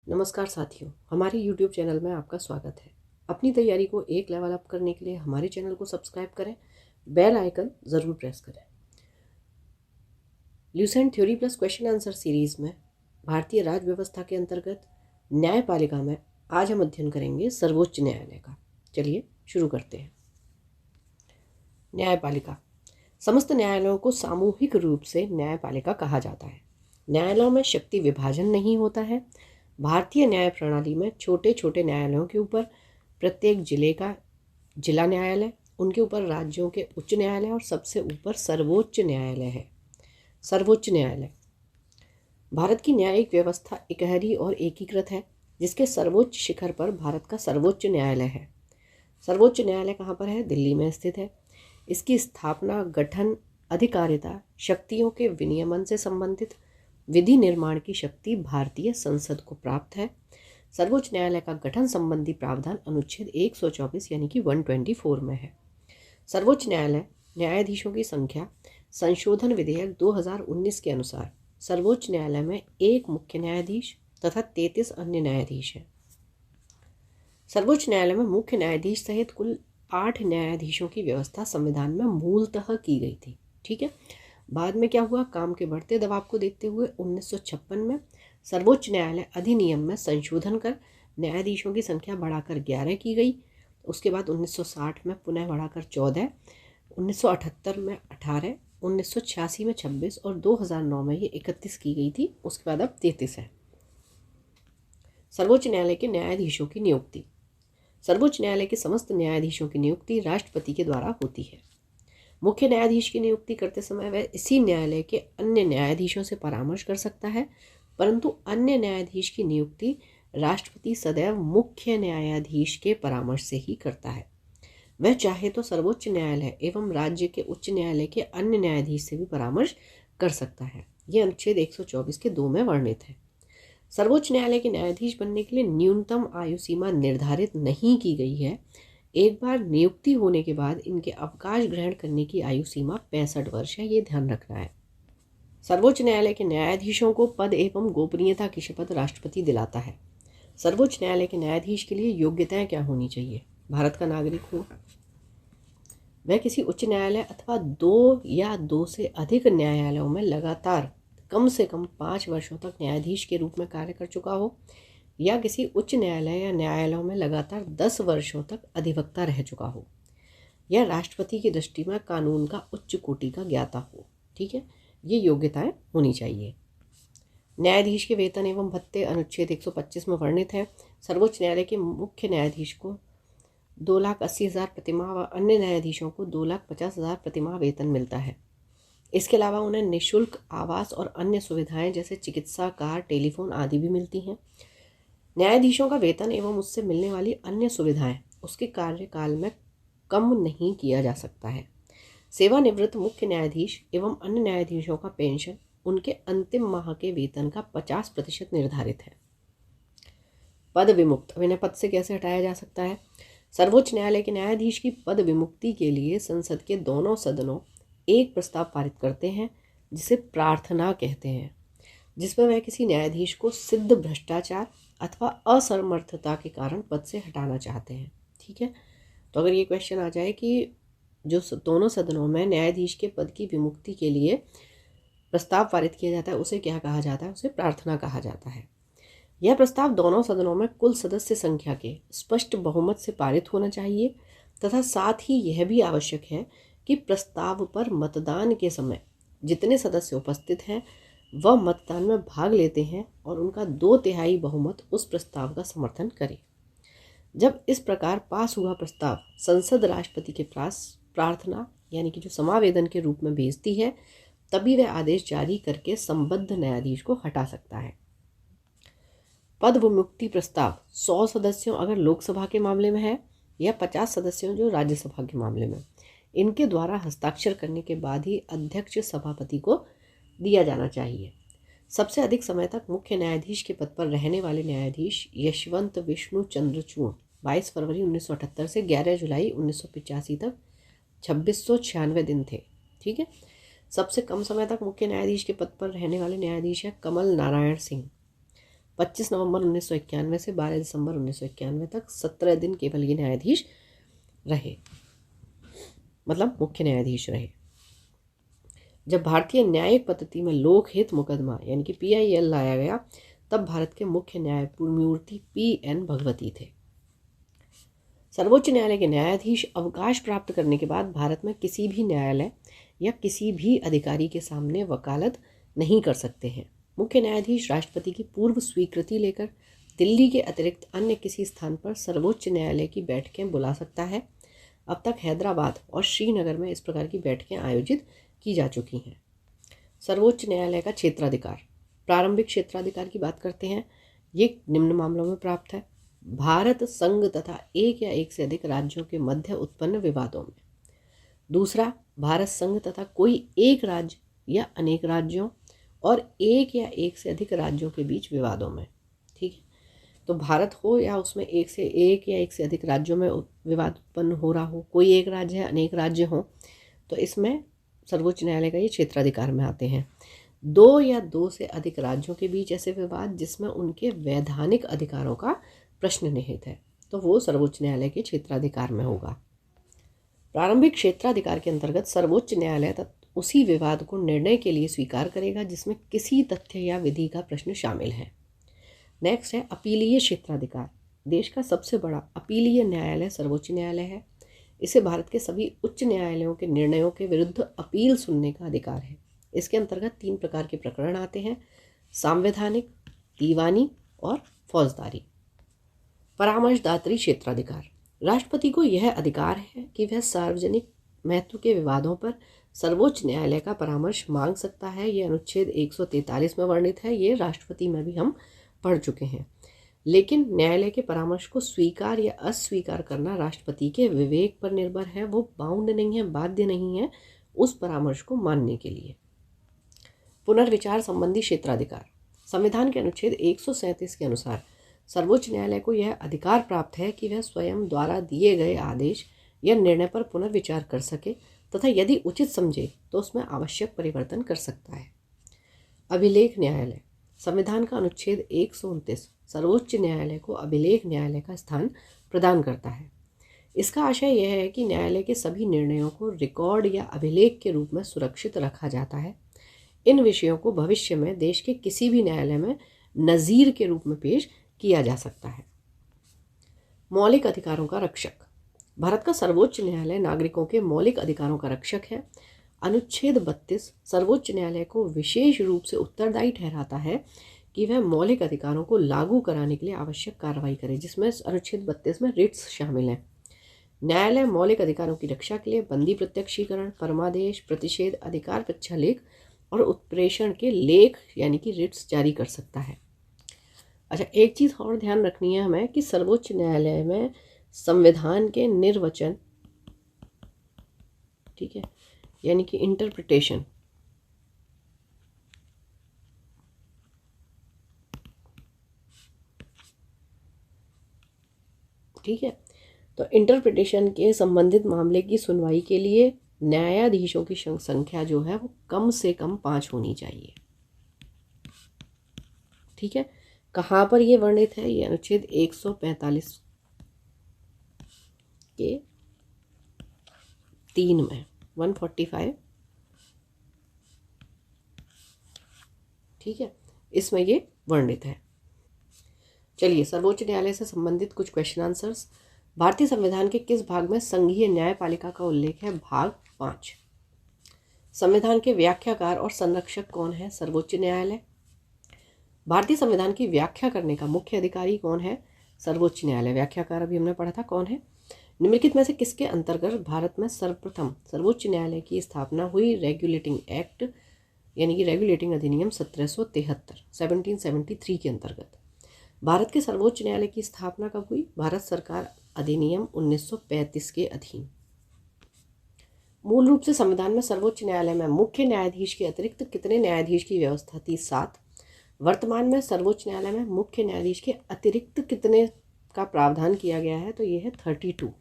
नमस्कार साथियों, हमारे YouTube चैनल में आपका स्वागत है। अपनी तैयारी को एक लेवल अप करने के लिए हमारे चैनल को सब्सक्राइब करें, बेल आइकन ज़रूर प्रेस करें। Lucent theory plus question answer series में भारतीय राज्य व्यवस्था के अंतर्गत न्यायपालिका में आज हम अध्ययन करेंगे सर्वोच्च न्यायालय का। चलिए शुरू करते हैं। न्यायपालिका समस्त न्यायालयों को सामूहिक रूप से न्यायपालिका कहा जाता है। न्यायालयों में शक्ति विभाजन नहीं होता है। भारतीय न्याय प्रणाली में छोटे छोटे न्यायालयों के ऊपर प्रत्येक जिले का जिला न्यायालय, उनके ऊपर राज्यों के उच्च न्यायालय और सबसे ऊपर सर्वोच्च न्यायालय है। सर्वोच्च न्यायालय भारत की न्यायिक व्यवस्था इकहरी और एकीकृत है, जिसके सर्वोच्च शिखर पर भारत का सर्वोच्च न्यायालय है। सर्वोच्च न्यायालय कहाँ पर है? दिल्ली में स्थित है। इसकी स्थापना, गठन, अधिकारिता, शक्तियों के विनियमन से संबंधित विधि निर्माण की शक्ति भारतीय संसद को प्राप्त है। सर्वोच्च न्यायालय का गठन संबंधी प्रावधान अनुच्छेद 124 यानी कि 124 में है। सर्वोच्च न्यायालय न्यायाधीशों की संख्या संशोधन विधेयक 2019 के अनुसार सर्वोच्च न्यायालय में एक मुख्य न्यायाधीश तथा 33 अन्य न्यायाधीश हैं। सर्वोच्च न्यायालय में मुख्य न्यायाधीश सहित कुल 8 न्यायाधीशों की व्यवस्था संविधान में मूलतः की गई थी। ठीक है। बाद में क्या हुआ? काम के बढ़ते दबाव को देखते हुए 1956 में सर्वोच्च न्यायालय अधिनियम में संशोधन कर न्यायाधीशों की संख्या बढ़ाकर 11 की गई। उसके बाद 1960 में पुनः बढ़ाकर 14, 1978 में 18, 1986 में 26 और 2009 में ये 31 की गई थी। उसके बाद अब 33 है। सर्वोच्च न्यायालय के न्यायाधीशों की नियुक्ति। सर्वोच्च न्यायालय के समस्त न्यायाधीशों की नियुक्ति राष्ट्रपति के द्वारा होती है। मुख्य न्यायाधीश की नियुक्ति करते समय वह इसी न्यायालय के अन्य न्यायाधीशों से परामर्श कर सकता है, परंतु अन्य न्यायाधीश की नियुक्ति राष्ट्रपति सदैव मुख्य न्यायाधीश के परामर्श से ही करता है। वह चाहे तो सर्वोच्च न्यायालय एवं राज्य के उच्च न्यायालय के अन्य न्यायाधीश से भी परामर्श कर सकता है। यह अनुच्छेद 124 के 2 में वर्णित है। सर्वोच्च न्यायालय के न्यायाधीश बनने के लिए न्यूनतम आयु सीमा निर्धारित नहीं की गई है। एक बार नियुक्ति होने के बाद इनके अवकाश ग्रहण करने की आयु सीमा 65 वर्ष है, ये ध्यान रखना है। सर्वोच्च न्यायालय के न्यायाधीशों को पद एवं गोपनीयता की शपथ राष्ट्रपति दिलाता है। सर्वोच्च न्यायालय के न्यायाधीश के लिए योग्यताएं क्या होनी चाहिए? भारत का नागरिक हो, वह किसी उच्च न्यायालय अथवा 2 या 2 से अधिक न्यायालयों में लगातार कम से कम 5 वर्षों तक न्यायाधीश के रूप में कार्य कर चुका हो, या किसी उच्च न्यायालय या न्यायालयों में लगातार 10 वर्षों तक अधिवक्ता रह चुका हो, या राष्ट्रपति की दृष्टि में कानून का उच्च कोटि का ज्ञाता हो। ठीक है, ये योग्यताएं होनी चाहिए। न्यायाधीश के वेतन एवं भत्ते अनुच्छेद 125 में वर्णित है। सर्वोच्च न्यायालय के मुख्य न्यायाधीश को 2,80,000 प्रतिमाह व अन्य न्यायाधीशों को 2,50,000 प्रतिमाह वेतन मिलता है। इसके अलावा उन्हें निःशुल्क आवास और अन्य सुविधाएं जैसे चिकित्सा, कार, टेलीफोन आदि भी मिलती हैं। न्यायाधीशों का वेतन एवं उससे मिलने वाली अन्य सुविधाएं उसके कार्यकाल में कम नहीं किया जा सकता है। सेवानिवृत्त मुख्य न्यायाधीश एवं अन्य न्यायाधीशों का पेंशन उनके अंतिम माह के वेतन का 50% निर्धारित है। पद विमुक्त, अब इन्हें पद से कैसे हटाया जा सकता है? सर्वोच्च न्यायालय के न्यायाधीश की पद विमुक्ति के लिए संसद के दोनों सदनों एक प्रस्ताव पारित करते हैं, जिसे प्रार्थना कहते हैं, जिसमें वह किसी न्यायाधीश को सिद्ध भ्रष्टाचार अथवा असमर्थता के कारण पद से हटाना चाहते हैं। ठीक है, तो अगर ये क्वेश्चन आ जाए कि जो दोनों सदनों में न्यायाधीश के पद की विमुक्ति के लिए प्रस्ताव पारित किया जाता है, उसे क्या कहा जाता है? उसे प्रार्थना कहा जाता है। यह प्रस्ताव दोनों सदनों में कुल सदस्य संख्या के स्पष्ट बहुमत से पारित होना चाहिए, तथा साथ ही यह भी आवश्यक है कि प्रस्ताव पर मतदान के समय जितने सदस्य उपस्थित हैं वह मतदान में भाग लेते हैं और उनका 2/3 बहुमत उस प्रस्ताव का समर्थन करे। जब इस प्रकार पास हुआ प्रस्ताव संसद राष्ट्रपति के पास प्रार्थना यानी कि जो समावेदन के रूप में भेजती है, तभी वह आदेश जारी करके संबद्ध न्यायाधीश को हटा सकता है। पद विमुक्ति प्रस्ताव 100 सदस्यों अगर लोकसभा के मामले में है, या 50 सदस्यों जो राज्यसभा के मामले में, इनके द्वारा हस्ताक्षर करने के बाद ही अध्यक्ष सभापति को दिया जाना चाहिए। सबसे अधिक समय तक मुख्य न्यायाधीश के पद पर रहने वाले न्यायाधीश यशवंत विष्णु चंद्रचूड़ 22 फरवरी 1978 से 11 जुलाई 1985 तक 2696 दिन थे। ठीक है, सबसे कम समय तक मुख्य न्यायाधीश के पद पर रहने वाले न्यायाधीश है कमल नारायण सिंह 25 नवंबर 1991 से 12 दिसंबर 1991 तक 17 दिन केवल ये न्यायाधीश रहे, मतलब मुख्य न्यायाधीश रहे। जब भारतीय न्यायिक पद्धति में लोकहित मुकदमा यानी कि PIL लाया गया, तब भारत के मुख्य न्यायमूर्ति PN भगवती थे। सर्वोच्च न्यायालय के न्यायाधीश अवकाश प्राप्त करने के बाद भारत में किसी भी न्यायालय या किसी भी अधिकारी के सामने वकालत नहीं कर सकते हैं। मुख्य न्यायाधीश राष्ट्रपति की पूर्व स्वीकृति लेकर दिल्ली के अतिरिक्त अन्य किसी स्थान पर सर्वोच्च न्यायालय की बैठकें बुला सकता है। अब तक हैदराबाद और श्रीनगर में इस प्रकार की बैठकें आयोजित की जा चुकी हैं। सर्वोच्च न्यायालय का क्षेत्राधिकार, प्रारंभिक क्षेत्राधिकार की बात करते हैं। ये निम्न मामलों में प्राप्त है: भारत संघ तथा एक या एक से अधिक राज्यों के मध्य उत्पन्न विवादों में। दूसरा, भारत संघ तथा कोई एक राज्य या अनेक राज्यों और एक या एक से अधिक राज्यों के बीच विवादों में। ठीक है, तो भारत हो या उसमें एक या एक से अधिक राज्यों में विवाद उत्पन्न हो रहा हो, कोई एक राज्य है, अनेक राज्य हों, तो इसमें सर्वोच्च न्यायालय का ये क्षेत्राधिकार में आते हैं। दो या दो से अधिक राज्यों के बीच ऐसे विवाद जिसमें उनके वैधानिक अधिकारों का प्रश्न निहित है, तो वो सर्वोच्च न्यायालय के क्षेत्राधिकार में होगा। प्रारंभिक क्षेत्राधिकार के अंतर्गत सर्वोच्च न्यायालय उसी विवाद को निर्णय के लिए स्वीकार करेगा जिसमें किसी तथ्य या विधि का प्रश्न शामिल है। नेक्स्ट है अपीलीय क्षेत्राधिकार। देश का सबसे बड़ा अपीलीय न्यायालय सर्वोच्च न्यायालय है। इसे भारत के सभी उच्च न्यायालयों के निर्णयों के विरुद्ध अपील सुनने का अधिकार है। इसके अंतर्गत 3 प्रकार के प्रकरण आते हैं: सांवैधानिक, दीवानी और फौजदारी। परामर्शदात्री क्षेत्राधिकार। राष्ट्रपति को यह अधिकार है कि वह सार्वजनिक महत्व के विवादों पर सर्वोच्च न्यायालय का परामर्श मांग सकता है। यह अनुच्छेद 143 में वर्णित है। ये राष्ट्रपति में भी हम पढ़ चुके हैं। लेकिन न्यायालय के परामर्श को स्वीकार या अस्वीकार करना राष्ट्रपति के विवेक पर निर्भर है। वो बाउंड नहीं है, बाध्य नहीं है उस परामर्श को मानने के लिए। पुनर्विचार संबंधी क्षेत्राधिकार। संविधान के अनुच्छेद 137 के अनुसार सर्वोच्च न्यायालय को यह अधिकार प्राप्त है कि वह स्वयं द्वारा दिए गए आदेश या निर्णय पर पुनर्विचार कर सके तथा यदि उचित समझे तो उसमें आवश्यक परिवर्तन कर सकता है। अभिलेख न्यायालय। संविधान का अनुच्छेद 129 सर्वोच्च न्यायालय को अभिलेख न्यायालय का स्थान प्रदान करता है। इसका आशय यह है कि न्यायालय के सभी निर्णयों को रिकॉर्ड या अभिलेख के रूप में सुरक्षित रखा जाता है। इन विषयों को भविष्य में देश के किसी भी न्यायालय में नज़ीर के रूप में पेश किया जा सकता है। मौलिक अधिकारों का रक्षक। भारत का सर्वोच्च न्यायालय नागरिकों के मौलिक अधिकारों का रक्षक है। अनुच्छेद 32 सर्वोच्च न्यायालय को विशेष रूप से उत्तरदायी ठहराता है कि वह मौलिक अधिकारों को लागू कराने के लिए आवश्यक कार्रवाई करे, जिसमें अनुच्छेद 32 में रिट्स शामिल हैं। न्यायालय मौलिक अधिकारों की रक्षा के लिए बंदी प्रत्यक्षीकरण, परमादेश, प्रतिषेध, अधिकार प्रक्षालेख और उत्प्रेषण के लेख यानी कि रिट्स जारी कर सकता है। अच्छा, एक चीज़ और ध्यान रखनी है हमें कि सर्वोच्च न्यायालय में संविधान के निर्वचन, ठीक है, यानी कि इंटरप्रिटेशन, ठीक है, तो इंटरप्रिटेशन के संबंधित मामले की सुनवाई के लिए न्यायाधीशों की संख्या जो है वो कम से कम 5 होनी चाहिए। ठीक है, कहाँ पर ये वर्णित है? ये अनुच्छेद 145 के 3 में 145, ठीक है, इसमें ये वर्णित है। चलिए, सर्वोच्च न्यायालय से संबंधित कुछ क्वेश्चन आंसर्स। भारतीय संविधान के किस भाग में संघीय न्यायपालिका का उल्लेख है? भाग 5। संविधान के व्याख्याकार और संरक्षक कौन है? सर्वोच्च न्यायालय। भारतीय संविधान की व्याख्या करने का मुख्य अधिकारी कौन है? सर्वोच्च न्यायालय। व्याख्याकार अभी हमने पढ़ा था कौन है। निम्नलिखित में से किसके अंतर्गत भारत में सर्वप्रथम सर्वोच्च न्यायालय की स्थापना हुई? रेगुलेटिंग एक्ट यानी कि रेगुलेटिंग अधिनियम 1773 के अंतर्गत। भारत के सर्वोच्च न्यायालय की स्थापना कब हुई? भारत सरकार अधिनियम 1935 के अधीन। मूल रूप से संविधान में सर्वोच्च न्यायालय में मुख्य न्यायाधीश के अतिरिक्त कितने न्यायाधीश की व्यवस्था थी? 7। वर्तमान में सर्वोच्च न्यायालय में मुख्य न्यायाधीश के अतिरिक्त कितने का प्रावधान किया गया है? तो ये है 32।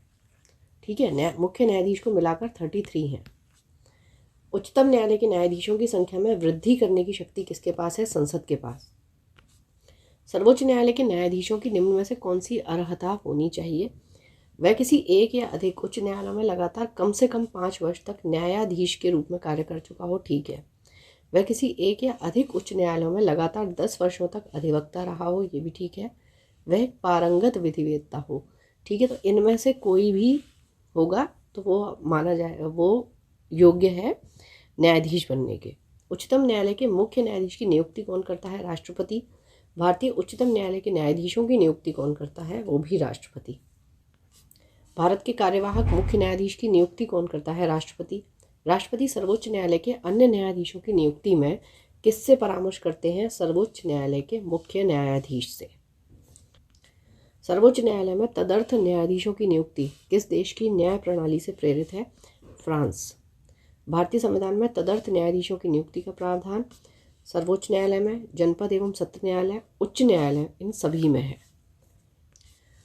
ठीक है, मुख्य न्यायाधीश को मिलाकर 33 हैं। उच्चतम न्यायालय के न्यायाधीशों की संख्या में वृद्धि करने की शक्ति किसके पास है? संसद के पास। सर्वोच्च न्यायालय के न्यायाधीशों की निम्न में से कौन सी अर्हता होनी चाहिए? वह किसी एक या अधिक उच्च न्यायालयों में लगातार कम से कम 5 वर्ष तक न्यायाधीश के रूप में कार्य कर चुका हो, ठीक है। वह किसी एक या अधिक उच्च न्यायालयों में लगातार 10 वर्षों तक अधिवक्ता रहा हो, ये भी ठीक है। वह एक पारंगत विधिवेत्ता हो, ठीक है। तो इनमें से कोई भी होगा तो वो माना जाएगा, वो योग्य है न्यायाधीश बनने के। उच्चतम न्यायालय के मुख्य न्यायाधीश की नियुक्ति कौन करता है? राष्ट्रपति। भारतीय उच्चतम न्यायालय के न्यायाधीशों की नियुक्ति कौन करता है? वो भी राष्ट्रपति। भारत के कार्यवाहक मुख्य न्यायाधीश की नियुक्ति कौन करता है? राष्ट्रपति। राष्ट्रपति सर्वोच्च न्यायालय के अन्य न्यायाधीशों की नियुक्ति में किससे परामर्श करते हैं? सर्वोच्च न्यायालय के मुख्य न्यायाधीश से। सर्वोच्च न्यायालय में तदर्थ न्यायाधीशों की नियुक्ति किस देश की न्याय प्रणाली से प्रेरित है? फ्रांस। भारतीय संविधान में तदर्थ न्यायाधीशों की नियुक्ति का प्रावधान सर्वोच्च न्यायालय में, जनपद एवं सत्र न्यायालय, उच्च न्यायालय, इन सभी में है।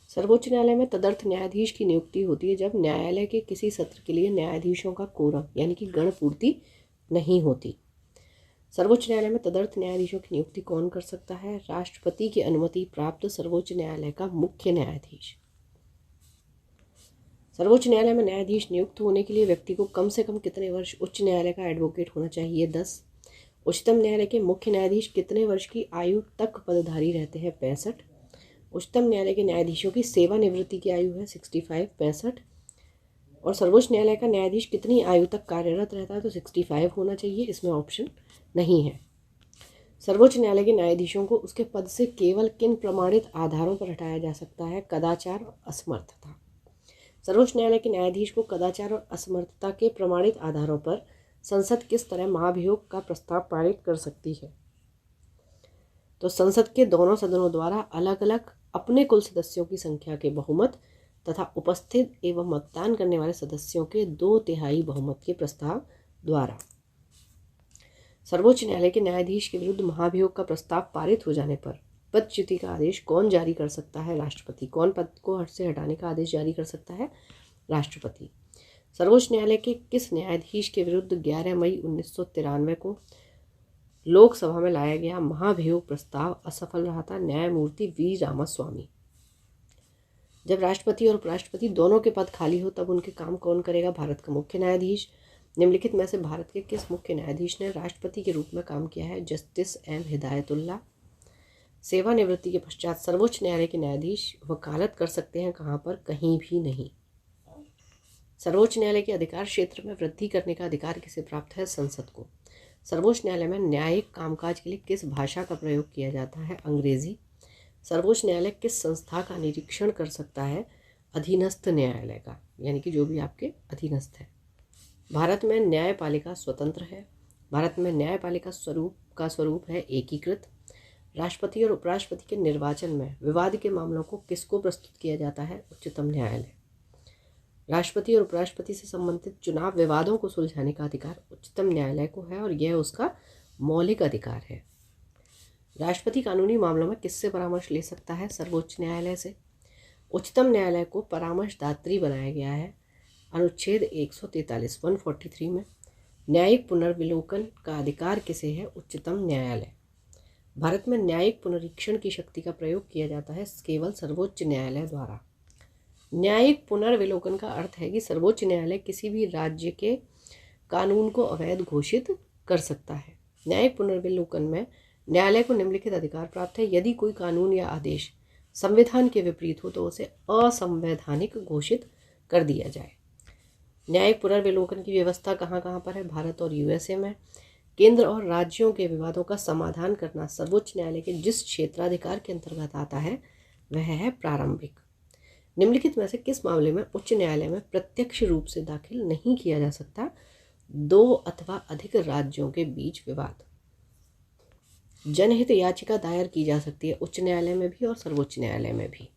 सर्वोच्च न्यायालय में तदर्थ न्यायाधीश की नियुक्ति होती है जब न्यायालय के किसी सत्र के लिए न्यायाधीशों का कोरम यानी कि गण पूर्ति नहीं होती। सर्वोच्च न्यायालय में तदर्थ न्यायाधीशों की नियुक्ति कौन कर सकता है? राष्ट्रपति की अनुमति प्राप्त सर्वोच्च न्यायालय का मुख्य न्यायाधीश। सर्वोच्च न्यायालय में न्यायाधीश नियुक्त होने के लिए व्यक्ति को कम से कम कितने वर्ष उच्च न्यायालय का एडवोकेट होना चाहिए? 10। उच्चतम न्यायालय के मुख्य न्यायाधीश कितने वर्ष की आयु तक पदधारी रहते हैं? 65। उच्चतम न्यायालय के न्यायाधीशों की सेवानिवृत्ति की आयु है 65, 65। और सर्वोच्च न्यायालय का न्यायाधीश कितनी आयु तक कार्यरत रहता है? तो 65 होना चाहिए, इसमें ऑप्शन नहीं है। सर्वोच्च न्यायालय के न्यायाधीशों को उसके पद से केवल किन प्रमाणित आधारों पर हटाया जा सकता है? कदाचार और असमर्थता। सर्वोच्च न्यायालय के न्यायाधीश को कदाचार और असमर्थता के प्रमाणित आधारों पर संसद किस तरह महाभियोग का प्रस्ताव पारित कर सकती है? तो संसद के दोनों सदनों द्वारा अलग अलग अपने कुल सदस्यों की संख्या के बहुमत तथा उपस्थित एवं मतदान करने वाले सदस्यों के 2/3 बहुमत के प्रस्ताव द्वारा। सर्वोच्च न्यायालय के न्यायाधीश के विरुद्ध महाभियोग का प्रस्ताव पारित हो जाने पर पदच्युति का आदेश कौन जारी कर सकता है? राष्ट्रपति। कौन पद को हट से हटाने का आदेश जारी कर सकता है? राष्ट्रपति। सर्वोच्च न्यायालय के किस न्यायाधीश के विरुद्ध 11 मई 1993 को लोकसभा में लाया गया महाभियोग प्रस्ताव असफल रहा था? न्यायमूर्ति वी रामास्वामी। जब राष्ट्रपति और उपराष्ट्रपति दोनों के पद खाली हो तब उनके काम कौन करेगा? भारत का मुख्य न्यायाधीश। निम्नलिखित में से भारत के किस मुख्य न्यायाधीश ने राष्ट्रपति के रूप में काम किया है? Justice M Hidayatullah. सेवानिवृत्ति के पश्चात सर्वोच्च न्यायालय के न्यायाधीश वकालत कर सकते हैं कहाँ पर? कहीं भी नहीं। सर्वोच्च न्यायालय के अधिकार क्षेत्र में वृद्धि करने का अधिकार किसे प्राप्त है? संसद को। सर्वोच्च न्यायालय में न्यायिक कामकाज के लिए किस भाषा का प्रयोग किया जाता है? अंग्रेजी। सर्वोच्च न्यायालय किस संस्था का निरीक्षण कर सकता है? अधीनस्थ न्यायालय का, यानी कि जो भी आपके अधीनस्थ है। भारत में न्यायपालिका स्वतंत्र है। भारत में न्यायपालिका स्वरूप है एकीकृत। राष्ट्रपति और उपराष्ट्रपति के निर्वाचन में विवाद के मामलों को किसको प्रस्तुत किया जाता है? उच्चतम न्यायालय। राष्ट्रपति और उपराष्ट्रपति से संबंधित चुनाव विवादों को सुलझाने का अधिकार उच्चतम न्यायालय को है और यह उसका मौलिक अधिकार है। राष्ट्रपति कानूनी मामलों में किससे परामर्श ले सकता है? सर्वोच्च न्यायालय से। उच्चतम न्यायालय को परामर्शदात्री बनाया गया है अनुच्छेद 143 में। न्यायिक पुनर्विलोकन का अधिकार किसे है? उच्चतम न्यायालय। भारत में न्यायिक पुनरीक्षण की शक्ति का प्रयोग किया जाता है केवल सर्वोच्च न्यायालय द्वारा। न्यायिक पुनर्विलोकन का अर्थ है कि सर्वोच्च न्यायालय किसी भी राज्य के कानून को अवैध घोषित कर सकता है। न्यायिक पुनर्विलोकन में न्यायालय को निम्नलिखित अधिकार प्राप्त है: यदि कोई कानून या आदेश संविधान के विपरीत हो तो उसे असंवैधानिक घोषित कर दिया जाए। न्यायिक पुनर्विलोकन की व्यवस्था कहाँ कहाँ पर है? भारत और यूएसए में। केंद्र और राज्यों के विवादों का समाधान करना सर्वोच्च न्यायालय के जिस क्षेत्राधिकार के अंतर्गत आता है वह है प्रारंभिक। निम्नलिखित में से किस मामले में उच्च न्यायालय में प्रत्यक्ष रूप से दाखिल नहीं किया जा सकता? 2 अथवा अधिक राज्यों के बीच विवाद। जनहित याचिका दायर की जा सकती है उच्च न्यायालय में भी और सर्वोच्च न्यायालय में भी।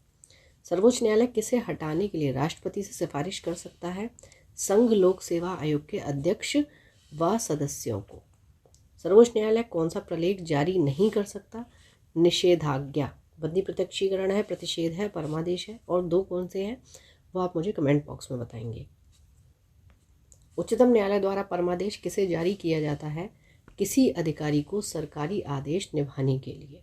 सर्वोच्च न्यायालय किसे हटाने के लिए राष्ट्रपति से सिफारिश कर सकता है? संघ लोक सेवा आयोग के अध्यक्ष व सदस्यों को। सर्वोच्च न्यायालय कौन सा प्रलेख जारी नहीं कर सकता? निषेधाज्ञा। बंदी प्रत्यक्षीकरण है, प्रतिषेध है, परमादेश है, और 2 कौन से हैं वो आप मुझे कमेंट बॉक्स में बताएंगे। उच्चतम न्यायालय द्वारा परमादेश किसे जारी किया जाता है? किसी अधिकारी को सरकारी आदेश निभाने के लिए।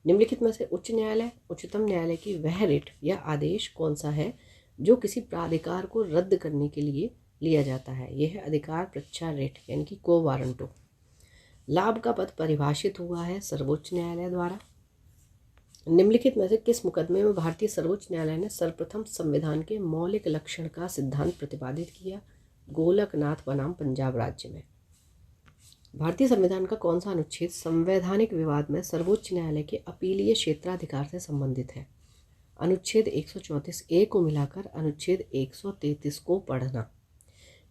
निम्नलिखित में से उच्च न्यायालय, उच्चतम न्यायालय की वह रिट या आदेश कौन सा है जो किसी प्राधिकार को रद्द करने के लिए लिया जाता है? यह है अधिकार प्रच्छा रिट यानी कि को वारंटो। लाभ का पद परिभाषित हुआ है सर्वोच्च न्यायालय द्वारा। निम्नलिखित में से किस मुकदमे में भारतीय सर्वोच्च न्यायालय ने सर्वप्रथम संविधान के मौलिक लक्षण का सिद्धांत प्रतिपादित किया? गोलकनाथ बनाम पंजाब राज्य में। भारतीय संविधान का कौन सा अनुच्छेद संवैधानिक विवाद में सर्वोच्च न्यायालय के अपीलीय क्षेत्राधिकार से संबंधित है? अनुच्छेद 134A को मिलाकर अनुच्छेद 133 को पढ़ना।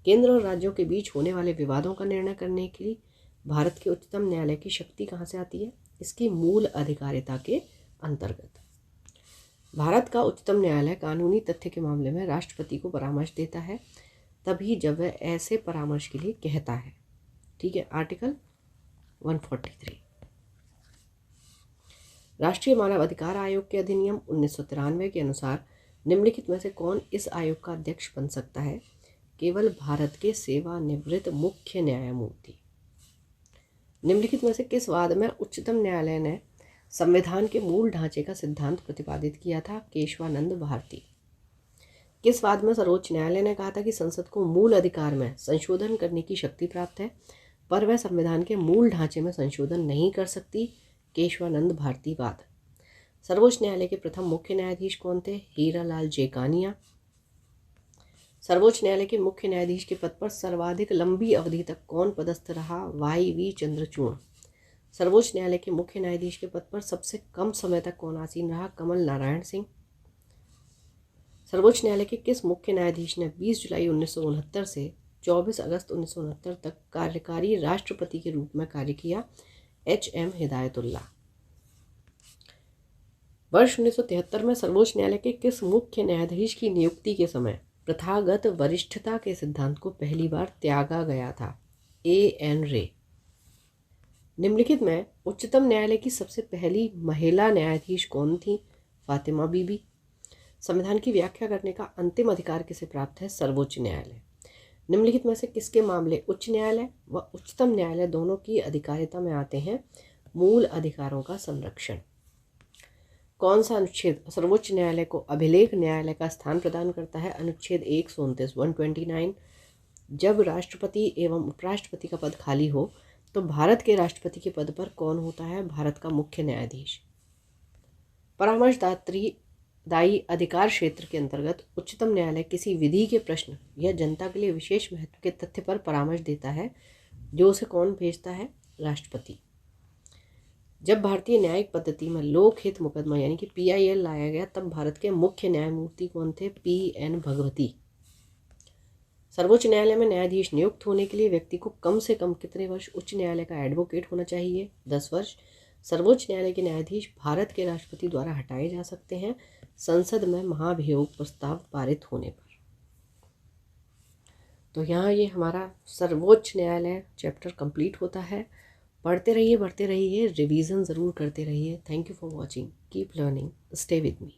केंद्र और राज्यों के बीच होने वाले विवादों का निर्णय करने के लिए भारत के उच्चतम न्यायालय की शक्ति कहाँ से आती है? इसकी मूल अधिकारिता के अंतर्गत। भारत का उच्चतम न्यायालय कानूनी तथ्य के मामले में राष्ट्रपति को परामर्श देता है तभी जब वह ऐसे परामर्श के लिए कहता है। ठीक है, आर्टिकल 143। राष्ट्रीय मानव अधिकार आयोग के अधिनियम 1993 के अनुसार निम्नलिखित में से कौन इस आयोग का अध्यक्ष बन सकता है? केवल भारत के सेवानिवृत्त मुख्य न्यायमूर्ति। निम्नलिखित में से किस वाद में उच्चतम न्यायालय ने संविधान के मूल ढांचे का सिद्धांत प्रतिपादित किया था? केशवानंद भारती। किस वाद में सर्वोच्च न्यायालय ने कहा था कि संसद को मूल अधिकार में संशोधन करने की शक्ति प्राप्त है पर वह संविधान के मूल ढांचे में संशोधन नहीं कर सकती? केशवानंद भारती वाद। सर्वोच्च न्यायालय के प्रथम मुख्य न्यायाधीश कौन थे? हीरालाल जेकानिया। सर्वोच्च न्यायालय के मुख्य न्यायाधीश के पद पर सर्वाधिक लंबी अवधि तक कौन पदस्थ रहा? YV चंद्रचूड़। सर्वोच्च न्यायालय के मुख्य न्यायाधीश के पद पर सबसे कम समय तक कौन आसीन रहा? कमल नारायण सिंह। सर्वोच्च न्यायालय के किस मुख्य न्यायाधीश ने 20 जुलाई 1969 से 24 अगस्त 1969 तक कार्यकारी राष्ट्रपति के रूप में कार्य किया? HM हिदायतुल्ला। वर्ष 1973 में सर्वोच्च न्यायालय के किस मुख्य न्यायाधीश की नियुक्ति के समय प्रथागत वरिष्ठता के सिद्धांत को पहली बार त्यागा गया था? AN रे। निम्नलिखित में उच्चतम न्यायालय की सबसे पहली महिला न्यायाधीश कौन थी? फातिमा बीबी। संविधान की व्याख्या करने का अंतिम अधिकार किसे प्राप्त है? सर्वोच्च न्यायालय। निम्नलिखित में से किसके मामले उच्च न्यायालय व उच्चतम न्यायालय दोनों की अधिकारिता में आते हैं? मूल अधिकारों का संरक्षण। कौन सा अनुच्छेद सर्वोच्च न्यायालय को अभिलेख न्यायालय का स्थान प्रदान करता है? अनुच्छेद 129 जब राष्ट्रपति एवं उपराष्ट्रपति का पद खाली हो तो भारत के राष्ट्रपति के पद पर कौन होता है? भारत का मुख्य न्यायाधीश। परामर्शदायी अधिकार क्षेत्र के अंतर्गत उच्चतम न्यायालय किसी विधि के प्रश्न या जनता के लिए विशेष महत्व के तथ्य पर परामर्श देता है जो उसे कौन भेजता है? राष्ट्रपति। जब भारतीय न्यायिक पद्धति में लोक हित मुकदमा यानी कि PIL लाया गया तब भारत के मुख्य न्यायमूर्ति कौन थे? PN भगवती। सर्वोच्च न्यायालय में न्यायाधीश नियुक्त होने के लिए व्यक्ति को कम से कम कितने वर्ष उच्च न्यायालय का एडवोकेट होना चाहिए? 10 वर्ष। सर्वोच्च न्यायालय के न्यायाधीश भारत के राष्ट्रपति द्वारा हटाए जा सकते हैं संसद में महाभियोग प्रस्ताव पारित होने पर। तो यहाँ ये हमारा सर्वोच्च न्यायालय चैप्टर कंप्लीट होता है। पढ़ते रहिए, बढ़ते रहिए, रिवीजन ज़रूर करते रहिए। Thank you for watching. Keep learning, stay with me.